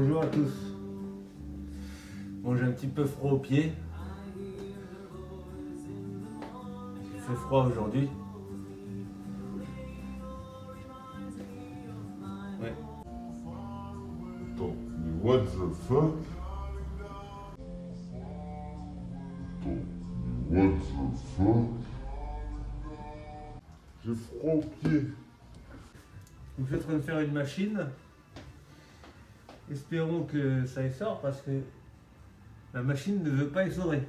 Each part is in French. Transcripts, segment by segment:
Bonjour à tous. Bon, j'ai un petit peu froid aux pieds. Il fait froid aujourd'hui. Ouais. Attends, mais what the fuck? Attends, mais what the fuck? J'ai froid aux pieds. Je suis en train de faire une machine. Espérons que ça essore parce que la machine ne veut pas essorer.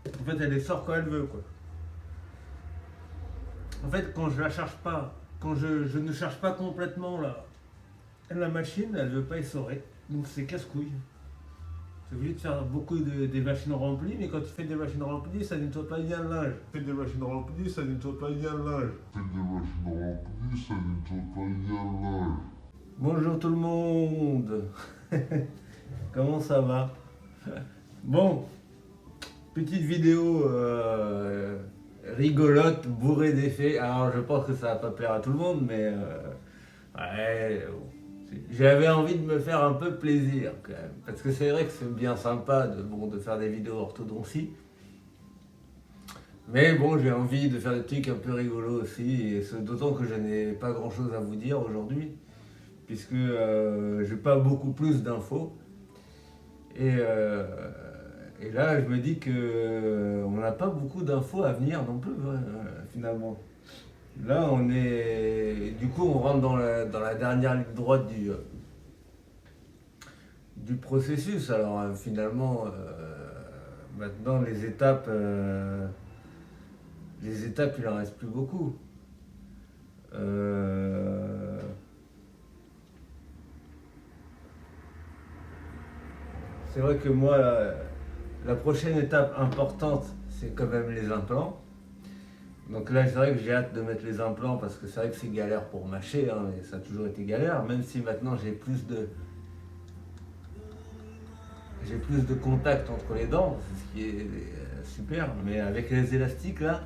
En fait, elle essore quand elle veut, quoi. En fait, quand je la charge pas, quand je ne charge pas complètement la machine, elle ne veut pas essorer. Donc c'est casse-couille. C'est obligé de faire beaucoup des machines remplies, mais quand tu fais des machines remplies, ça nettoie pas bien le linge. Fais des machines remplies, ça nettoie pas bien le linge. Fais des machines remplies, ça nettoie pas bien le linge. Bonjour tout le monde. Comment ça va? Bon, petite vidéo rigolote, bourrée d'effets. Alors je pense que ça va pas plaire à tout le monde, mais ouais, j'avais envie de me faire un peu plaisir quand même. Parce que c'est vrai que c'est bien sympa de faire des vidéos orthodontie. Mais bon, j'ai envie de faire des trucs un peu rigolos aussi, et d'autant que je n'ai pas grand chose à vous dire aujourd'hui, puisque j'ai pas beaucoup plus d'infos. Et là, je me dis que on n'a pas beaucoup d'infos à venir non plus, finalement. Là, du coup, on rentre dans la dernière ligne droite du processus. Alors, finalement, maintenant, les étapes, il en reste plus beaucoup. C'est vrai que moi, la prochaine étape importante, c'est quand même les implants. Donc là, c'est vrai que j'ai hâte de mettre les implants parce que c'est vrai que c'est galère pour mâcher, hein, et ça a toujours été galère, même si maintenant j'ai plus de contact entre les dents, ce qui est super. Mais avec les élastiques là,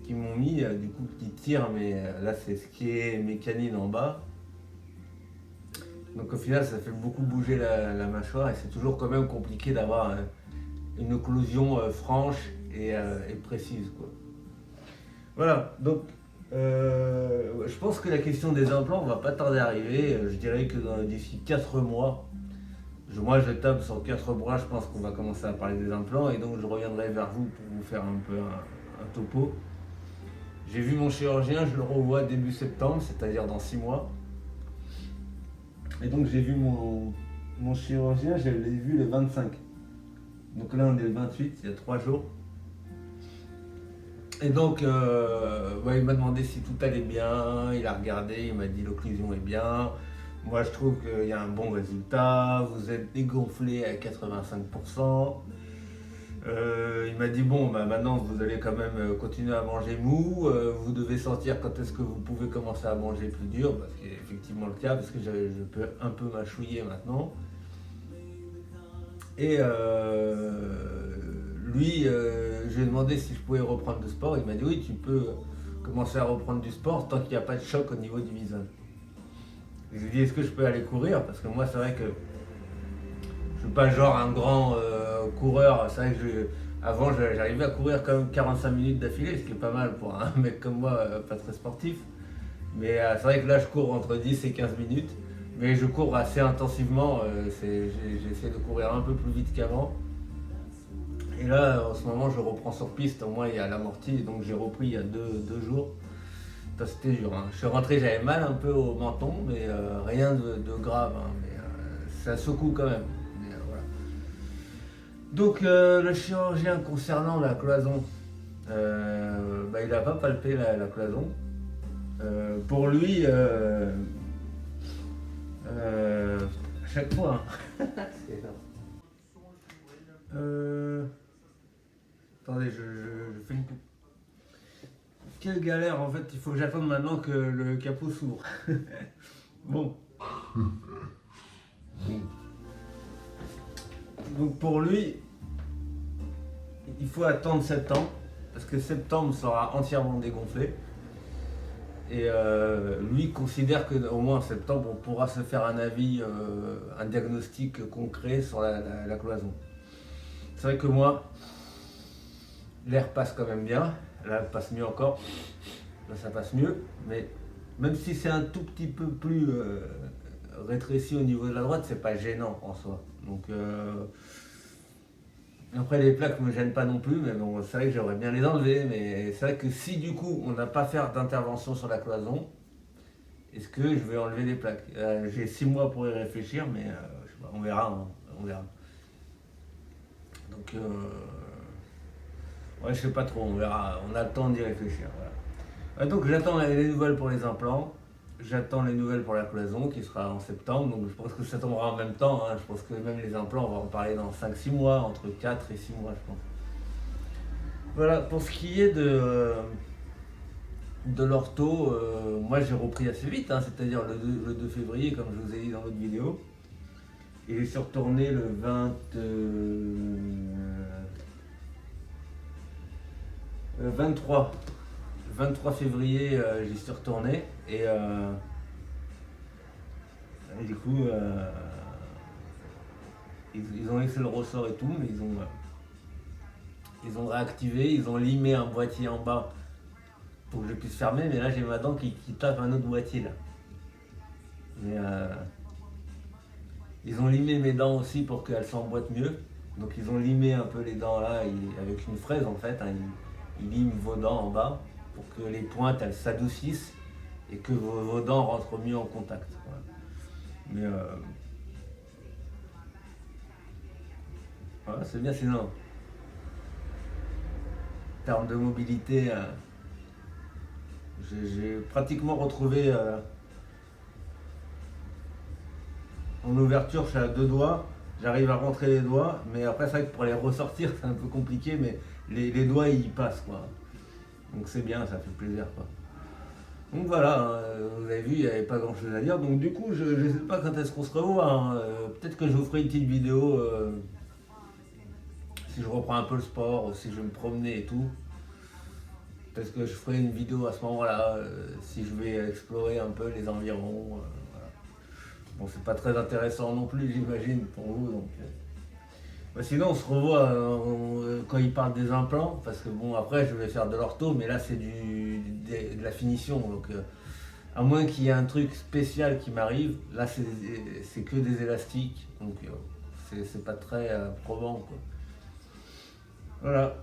qui m'ont mis, du coup, qui tirent, mais là c'est ce qui est mes canines en bas. Donc au final, ça fait beaucoup bouger la mâchoire et c'est toujours quand même compliqué d'avoir une occlusion franche et précise, quoi. Voilà, donc je pense que la question des implants va pas tarder à arriver. Je dirais que d'ici 4 mois, moi je table sur 4 mois, je pense qu'on va commencer à parler des implants et donc je reviendrai vers vous pour vous faire un peu un topo. J'ai vu mon chirurgien, je le revois début septembre, c'est-à-dire dans 6 mois. Et donc j'ai vu mon chirurgien, je l'ai vu le 25. Donc là on est le 28, il y a 3 jours. Et donc il m'a demandé si tout allait bien, il a regardé, il m'a dit l'occlusion est bien. Moi je trouve qu'il y a un bon résultat, vous êtes dégonflé à 85%. Il m'a dit bon, maintenant vous allez quand même continuer à manger mou, vous devez sentir quand est-ce que vous pouvez commencer à manger plus dur, parce qu'il y a effectivement le cas, parce que je peux un peu mâchouiller maintenant. Et lui, je lui ai demandé si je pouvais reprendre du sport, il m'a dit oui, tu peux commencer à reprendre du sport tant qu'il n'y a pas de choc au niveau du visage. Je lui ai dit est-ce que je peux aller courir, parce que moi c'est vrai que je suis pas genre un grand coureur, c'est vrai que avant j'arrivais à courir quand même 45 minutes d'affilée, ce qui est pas mal pour un mec comme moi, pas très sportif. Mais c'est vrai que là je cours entre 10 et 15 minutes, mais je cours assez intensivement, j'essaie de courir un peu plus vite qu'avant. Et là en ce moment je reprends sur piste, au moins il y a l'amorti, donc j'ai repris il y a deux jours. C'était dur, hein. Je suis rentré, j'avais mal un peu au menton, mais rien de grave, hein, mais ça secoue quand même. Donc le chirurgien concernant la cloison, il n'a pas palpé la cloison. Pour lui, à chaque fois, hein. C'est énorme. Attendez, je fais une coupe. Quelle galère en fait, il faut que j'attende maintenant que le capot s'ouvre. Bon. Donc pour lui, il faut attendre septembre, parce que septembre sera entièrement dégonflé. Et lui considère qu'au moins en septembre, on pourra se faire un avis, un diagnostic concret sur la cloison. C'est vrai que moi, l'air passe quand même bien. Là, elle passe mieux encore. Là, ça passe mieux. Mais même si c'est un tout petit peu plus rétréci au niveau de la droite, c'est pas gênant en soi. Donc, après, les plaques me gênent pas non plus. Mais bon, c'est vrai que j'aimerais bien les enlever. Mais c'est vrai que si du coup, on n'a pas à faire d'intervention sur la cloison, est-ce que je vais enlever les plaques? J'ai 6 mois pour y réfléchir, mais je sais pas, on verra. Hein, on verra. Donc, ouais, je sais pas trop, on verra. On a le temps d'y réfléchir. Voilà. Ouais, donc, j'attends les nouvelles pour les implants. J'attends les nouvelles pour la cloison qui sera en septembre. Donc, je pense que ça tombera en même temps. Hein. Je pense que même les implants, on va en parler dans 5-6 mois, entre 4 et 6 mois, je pense. Voilà, pour ce qui est de l'ortho, moi j'ai repris assez vite, hein, c'est-à-dire le 2 février, comme je vous ai dit dans l'autre vidéo. Et je suis retourné le 23 février, j'y suis retourné. Et du coup, ils ont laissé le ressort et tout, mais ils ont réactivé, ils ont limé un boîtier en bas pour que je puisse fermer, mais là j'ai ma dent qui tape un autre boîtier là. Mais ils ont limé mes dents aussi pour qu'elles s'emboîtent mieux. Donc ils ont limé un peu les dents là avec une fraise en fait. Hein, ils liment vos dents en bas pour que les pointes elles s'adoucissent et que vos dents rentrent mieux en contact. Voilà. Mais voilà, c'est bien sinon. En termes de mobilité, j'ai pratiquement retrouvé en ouverture, je suis à 2 doigts, j'arrive à rentrer les doigts, mais après c'est vrai que pour les ressortir c'est un peu compliqué, mais les doigts ils passent quoi. Donc c'est bien, ça fait plaisir quoi. Donc voilà, hein, vous avez vu, il n'y avait pas grand chose à dire. Donc du coup, je ne sais pas quand est-ce qu'on se revoit. Hein. Peut-être que je vous ferai une petite vidéo si je reprends un peu le sport, si je vais me promener et tout. Peut-être que je ferai une vidéo à ce moment-là, si je vais explorer un peu les environs. Voilà. Bon, c'est pas très intéressant non plus, j'imagine, pour vous. Donc, bah, sinon, on se revoit quand il parle des implants, parce que bon, après, je vais faire de l'ortho, mais là, c'est de la finition. Donc, à moins qu'il y ait un truc spécial qui m'arrive, là, c'est que des élastiques. Donc, c'est pas très probant, quoi. Voilà.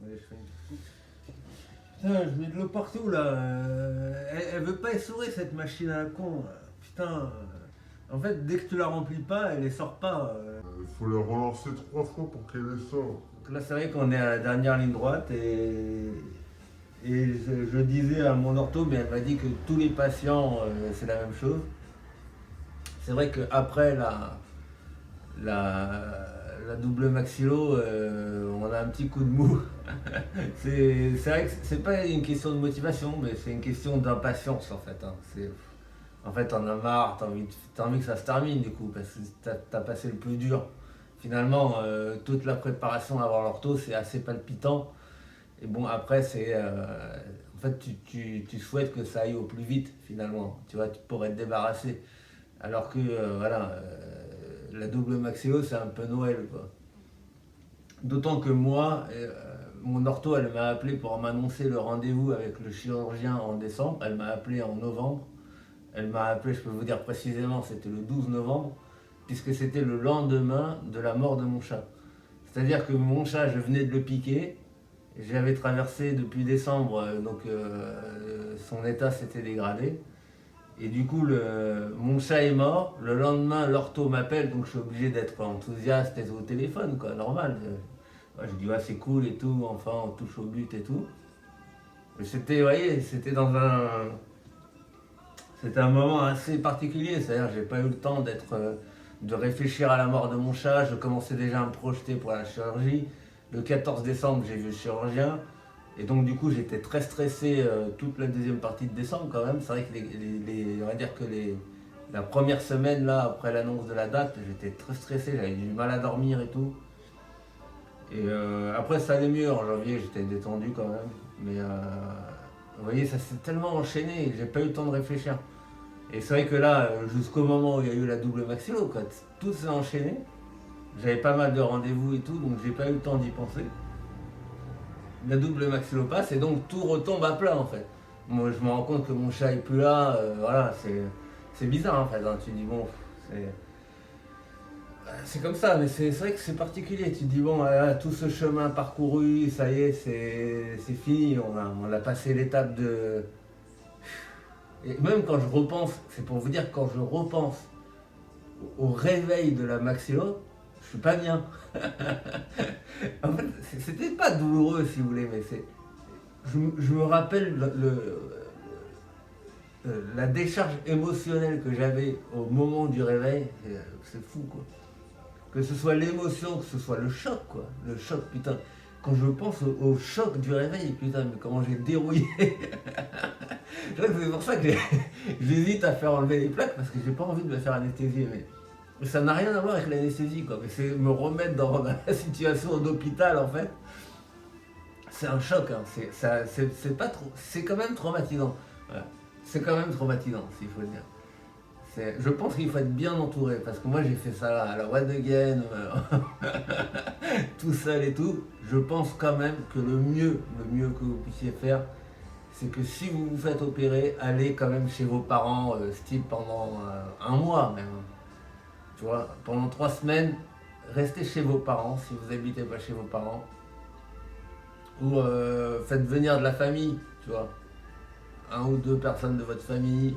Allez, je fais une petite. Putain, je mets de l'eau partout là. Elle veut pas essorer cette machine à la con. Putain. En fait, dès que tu la remplis pas, elle ne sort pas. Il faut les relancer 3 fois pour qu'elle les sorte. Là, c'est vrai qu'on est à la dernière ligne droite et je disais à mon ortho, mais elle m'a dit que tous les patients, c'est la même chose. C'est vrai qu'après la double maxillo, on a un petit coup de mou. C'est vrai que c'est pas une question de motivation, mais c'est une question d'impatience en fait. Hein. En fait, t'en as marre, t'as envie que ça se termine du coup, parce que t'as passé le plus dur. Finalement, toute la préparation avant l'ortho, c'est assez palpitant. Et bon, après, en fait, tu souhaites que ça aille au plus vite, finalement. Tu vois, tu pourrais te débarrasser. Alors que, voilà, la double maxillo, c'est un peu Noël, quoi. D'autant que moi, mon ortho, elle m'a appelé pour m'annoncer le rendez-vous avec le chirurgien en décembre. Elle m'a appelé en novembre. Elle m'a appelé, je peux vous dire précisément, c'était le 12 novembre, puisque c'était le lendemain de la mort de mon chat. C'est-à-dire que mon chat, je venais de le piquer, j'avais traversé depuis décembre, donc son état s'était dégradé. Et du coup, mon chat est mort. Le lendemain, l'ortho m'appelle, donc je suis obligé d'être enthousiaste et au téléphone, quoi, normal. Ouais, je dis, ouais, c'est cool et tout, enfin, on touche au but et tout. Mais c'était, vous voyez, c'était un moment assez particulier, c'est-à-dire j'ai pas eu le temps de réfléchir à la mort de mon chat, je commençais déjà à me projeter pour la chirurgie. Le 14 décembre, j'ai vu le chirurgien, et donc du coup j'étais très stressé toute la deuxième partie de décembre quand même. C'est vrai que on va dire que la première semaine là, après l'annonce de la date, j'étais très stressé, j'avais du mal à dormir et tout. Et après ça allait mieux, en janvier j'étais détendu quand même, mais Vous voyez, ça s'est tellement enchaîné, j'ai pas eu le temps de réfléchir. Et c'est vrai que là, jusqu'au moment où il y a eu la double maxillo, quoi, tout s'est enchaîné. J'avais pas mal de rendez-vous et tout, donc j'ai pas eu le temps d'y penser. La double maxillo passe et donc tout retombe à plat en fait. Moi je me rends compte que mon chat est plus là, voilà, c'est bizarre en fait. Hein. Tu dis bon, c'est comme ça, mais c'est vrai que c'est particulier. Tu te dis bon, voilà, tout ce chemin parcouru, ça y est, c'est fini, on a passé l'étape de. Et même quand je repense, c'est pour vous dire, quand je repense au réveil de la maxillo, je suis pas bien. En fait, c'était pas douloureux si vous voulez, mais je me rappelle la décharge émotionnelle que j'avais au moment du réveil, c'est fou quoi. Que ce soit l'émotion, que ce soit le choc quoi. Le choc, putain. Quand je pense au choc du réveil, putain, mais comment j'ai dérouillé. Je crois que c'est pour ça que j'hésite à faire enlever les plaques parce que j'ai pas envie de me faire anesthésier. Mais ça n'a rien à voir avec l'anesthésie quoi. Mais c'est me remettre dans la situation d'hôpital en fait. C'est un choc, hein. C'est pas trop, c'est quand même traumatisant. Voilà. C'est quand même traumatisant, s'il faut le dire. Je pense qu'il faut être bien entouré, parce que moi j'ai fait ça à la One Again, tout seul et tout. Je pense quand même que le mieux que vous puissiez faire, c'est que si vous vous faites opérer, allez quand même chez vos parents, style pendant un mois même. Tu vois, pendant 3 semaines, restez chez vos parents si vous n'habitez pas chez vos parents. Ou faites venir de la famille, tu vois. 1 ou 2 personnes de votre famille.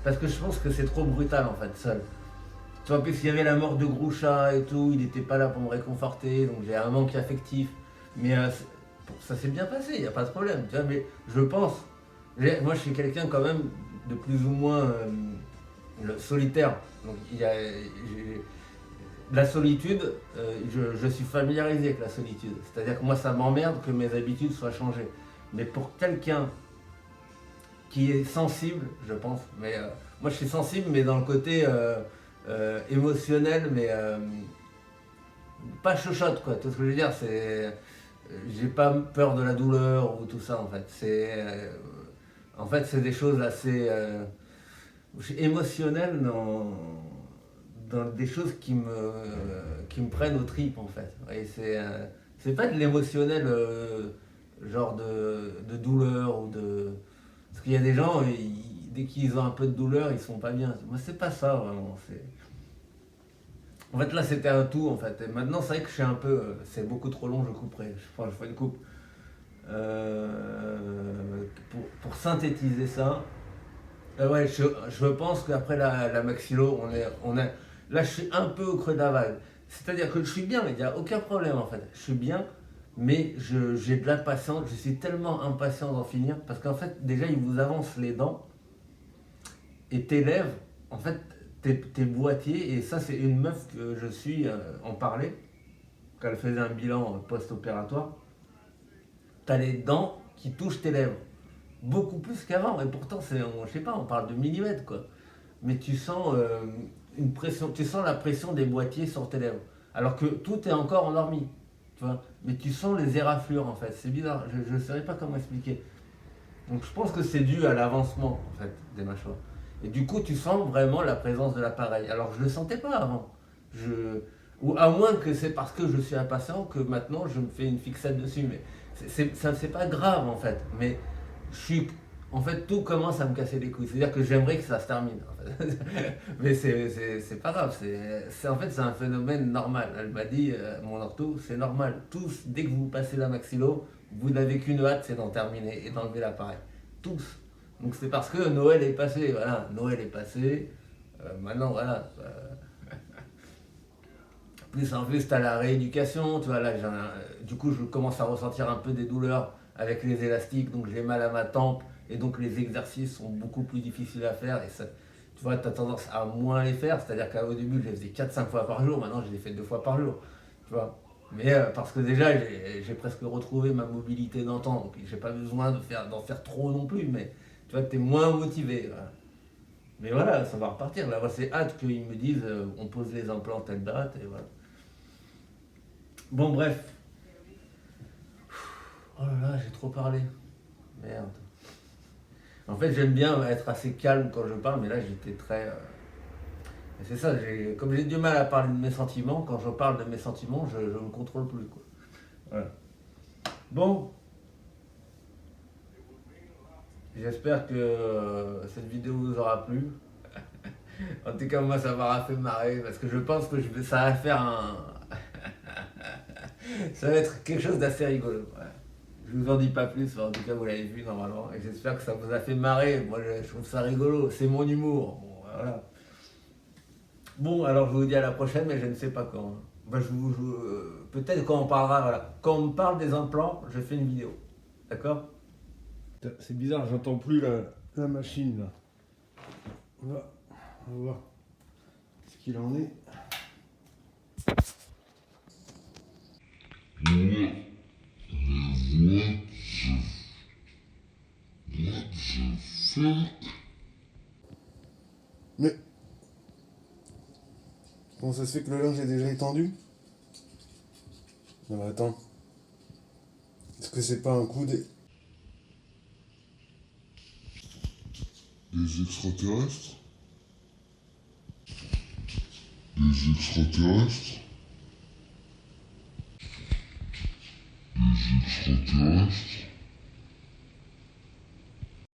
Parce que je pense que c'est trop brutal en fait, seul. Tu vois, en plus il y avait la mort de Groucha et tout, il n'était pas là pour me réconforter, donc j'ai un manque affectif. Mais ça s'est bien passé, il n'y a pas de problème, tu vois, mais je pense. Moi je suis quelqu'un quand même de plus ou moins solitaire. Donc la solitude, je suis familiarisé avec la solitude. C'est-à-dire que moi ça m'emmerde que mes habitudes soient changées. Mais pour quelqu'un qui est sensible, je pense. Mais moi, je suis sensible, mais dans le côté émotionnel, mais pas chochotte, quoi. Tout ce que je veux dire, c'est, j'ai pas peur de la douleur ou tout ça, en fait. En fait, c'est des choses assez je suis émotionnel dans des choses qui me prennent aux tripes, en fait. Et c'est pas de l'émotionnel genre de douleur ou de. Parce qu'il y a des gens, dès qu'ils ont un peu de douleur, ils sont pas bien. Moi, c'est pas ça vraiment. En fait, là, c'était un tout. En fait. Et maintenant, c'est vrai que je suis un peu. C'est beaucoup trop long, je couperai. Je ferai une coupe. Pour synthétiser ça, ouais, je pense qu'après la maxillo, là, je suis un peu au creux de la vague. C'est-à-dire que je suis bien, il n'y a aucun problème en fait. Je suis bien, mais j'ai de l'impatience, je suis tellement impatient d'en finir, parce qu'en fait, déjà, il vous avance les dents, et tes lèvres, en fait, tes boîtiers, et ça, c'est une meuf que je suis en parlait, quand elle faisait un bilan post-opératoire, t'as les dents qui touchent tes lèvres, beaucoup plus qu'avant, et pourtant, je sais pas, on parle de millimètres, quoi. Mais tu sens une pression, tu sens la pression des boîtiers sur tes lèvres, alors que tout est encore endormi. Tu vois, mais tu sens les éraflures en fait, c'est bizarre, je ne saurais pas comment expliquer. Donc je pense que c'est dû à l'avancement en fait des mâchoires. Et du coup tu sens vraiment la présence de l'appareil. Alors je ne le sentais pas avant. Ou à moins que c'est parce que je suis impatient que maintenant je me fais une fixette dessus. Mais c'est pas grave en fait. Mais je suis. En fait, tout commence à me casser les couilles. C'est-à-dire que j'aimerais que ça se termine. En fait. Mais c'est pas grave. En fait, c'est un phénomène normal. Elle m'a dit, mon ortho, c'est normal. Tous, dès que vous passez la maxillo, vous n'avez qu'une hâte, c'est d'en terminer et d'enlever l'appareil. Tous. Donc c'est parce que Noël est passé. Voilà, Noël est passé. Maintenant, voilà. En plus, tu as la rééducation. Tu vois, là, du coup, je commence à ressentir un peu des douleurs avec les élastiques. Donc j'ai mal à ma tempe. Et donc les exercices sont beaucoup plus difficiles à faire. Et ça, tu vois, tu as tendance à moins les faire. C'est-à-dire qu'au début, je les faisais 4-5 fois par jour. Maintenant, je les fais 2 fois par jour. Tu vois. Mais parce que déjà, j'ai presque retrouvé ma mobilité d'antan. Donc j'ai pas besoin d'en faire trop non plus. Mais tu vois, tu es moins motivé. Voilà. Mais voilà, ça va repartir. Là, c'est hâte qu'ils me disent on pose les implants telle date. Et voilà. Bon, bref. Oh là là, j'ai trop parlé. Merde. En fait, j'aime bien être assez calme quand je parle, mais là, j'étais très. Et c'est ça, comme j'ai du mal à parler de mes sentiments, quand je parle de mes sentiments, je ne me contrôle plus, quoi. Voilà. Bon, j'espère que cette vidéo vous aura plu. En tout cas, moi, ça m'aura fait marrer parce que je pense que ça va faire un. Ça va être quelque chose d'assez rigolo. Voilà. Je vous en dis pas plus, en tout cas, vous l'avez vu normalement. Et j'espère que ça vous a fait marrer. Moi, je trouve ça rigolo. C'est mon humour. Bon, voilà. Bon, alors je vous dis à la prochaine, mais je ne sais pas quand. Bah, peut-être quand on parlera. Voilà. Quand on me parle des implants, je fais une vidéo. D'accord? C'est bizarre, j'entends plus la machine là. On va voir ce qu'il en est. Mais comment ça se fait que le linge est déjà étendu? Non mais attends. Est-ce que c'est pas un coup des extraterrestres? Des extraterrestres? Des extraterrestres?